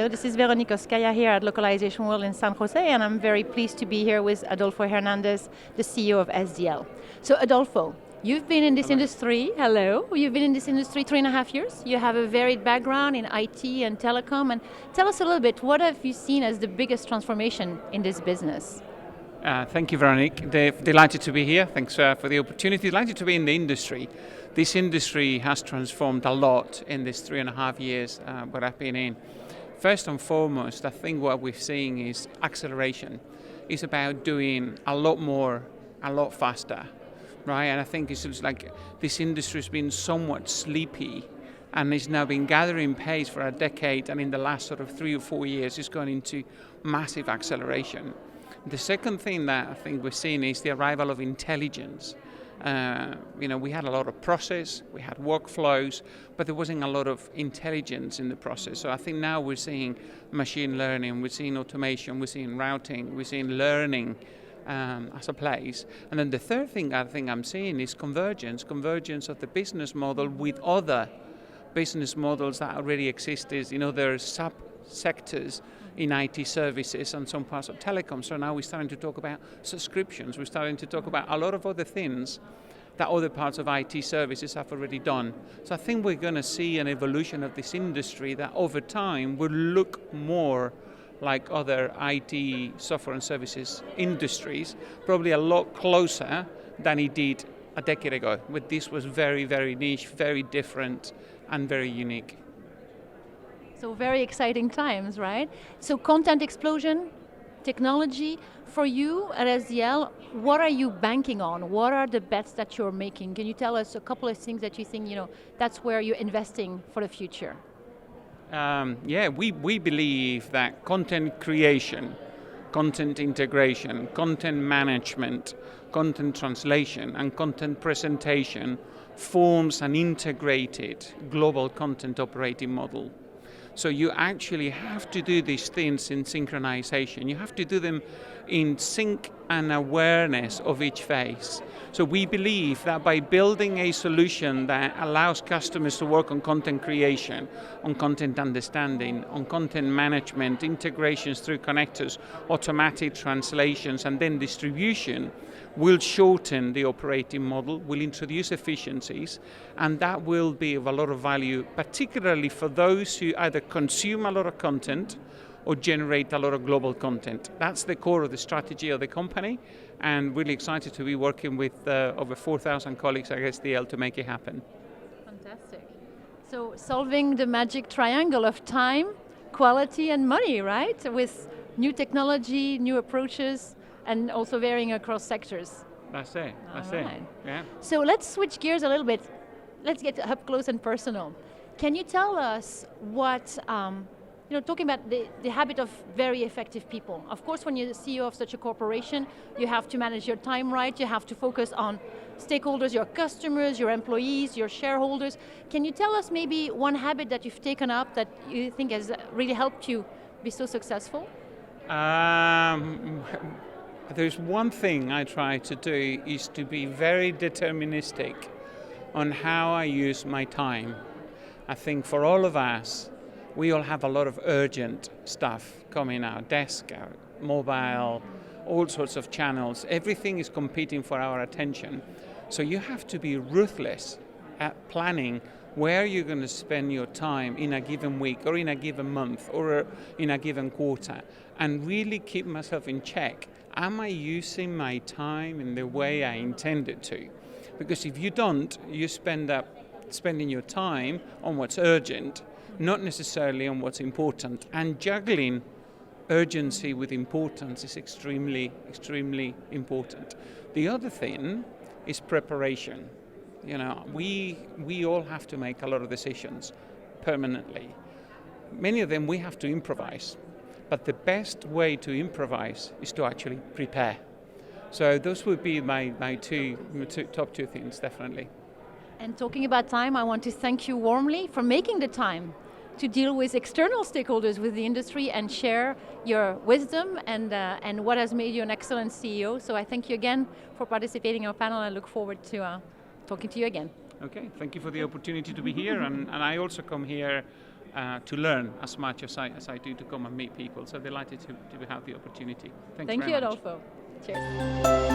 Hello, this is Véronique Özkaya here at Localization World in San Jose, and I'm very pleased to be here with Adolfo Hernandez, the CEO of SDL. So Adolfo, you've been in this industry, you've been in this industry 3.5 years. You have a varied background in IT and telecom, and tell us a little bit, what have you seen as the biggest transformation in this business? Thank you, Veronique. Delighted to be here. Thanks for the opportunity. Delighted to be in the industry. This industry has transformed a lot in this 3.5 years what I've been in. First and foremost, I think what we're seeing is acceleration. It's about doing a lot more, a lot faster, right? And I think it's just like this industry has been somewhat sleepy and it's now been gathering pace for a decade, and in the last sort of 3 or 4 years, it's gone into massive acceleration. The second thing that I think we're seeing is the arrival of intelligence. We had a lot of process, we had workflows, but there wasn't a lot of intelligence in the process. So I think now we're seeing machine learning, we're seeing automation, we're seeing routing, we're seeing learning as a place. And then the third thing I think I'm seeing is convergence of the business model with other business models that already existed in other sub-sectors in IT services and some parts of telecom. So now we're starting to talk about subscriptions. We're starting to talk about a lot of other things that other parts of IT services have already done. So I think we're going to see an evolution of this industry that over time will look more like other IT software and services industries, probably a lot closer than it did a decade ago. But this was very, very niche, very different, and very unique. So very exciting times, right? So content explosion, technology. For you at SDL, what are you banking on? What are the bets that you're making? Can you tell us a couple of things that you think, that's where you're investing for the future? We believe that content creation, content integration, content management, content translation, and content presentation forms an integrated global content operating model. So you actually have to do these things in synchronization. You have to do them in sync and awareness of each phase. So we believe that by building a solution that allows customers to work on content creation, on content understanding, on content management, integrations through connectors, automatic translations, and then distribution, will shorten the operating model, will introduce efficiencies, and that will be of a lot of value, particularly for those who either consume a lot of content or generate a lot of global content. That's the core of the strategy of the company, and really excited to be working with over 4,000 colleagues at SDL to make it happen. Fantastic. So solving the magic triangle of time, quality, and money, right? With new technology, new approaches, and also varying across sectors. That's it. Yeah. So let's switch gears a little bit. Let's get up close and personal. Can you tell us what, talking about the habit of very effective people. Of course, when you're the CEO of such a corporation, you have to manage your time right, you have to focus on stakeholders, your customers, your employees, your shareholders. Can you tell us maybe one habit that you've taken up that you think has really helped you be so successful? There's one thing I try to do is to be very deterministic on how I use my time. I think for all of us, we all have a lot of urgent stuff coming our desk, our mobile, all sorts of channels. Everything is competing for our attention. So you have to be ruthless at planning where you're going to spend your time in a given week or in a given month or in a given quarter, and really keep myself in check. Am I using my time in the way I intended to? Because if you don't, you spend up spending your time on what's urgent, not necessarily on what's important. And juggling urgency with importance is extremely, extremely important. The other thing is preparation. We all have to make a lot of decisions permanently. Many of them we have to improvise. But the best way to improvise is to actually prepare. So those would be my top two things, definitely. And talking about time, I want to thank you warmly for making the time to deal with external stakeholders with the industry and share your wisdom and what has made you an excellent CEO. So I thank you again for participating in our panel. I look forward to talking to you again. Okay, thank you for the opportunity to be here. And I also come here to learn as much as I do to come and meet people. So delighted to have the opportunity. Thanks Thank very you, much. Adolfo. Cheers.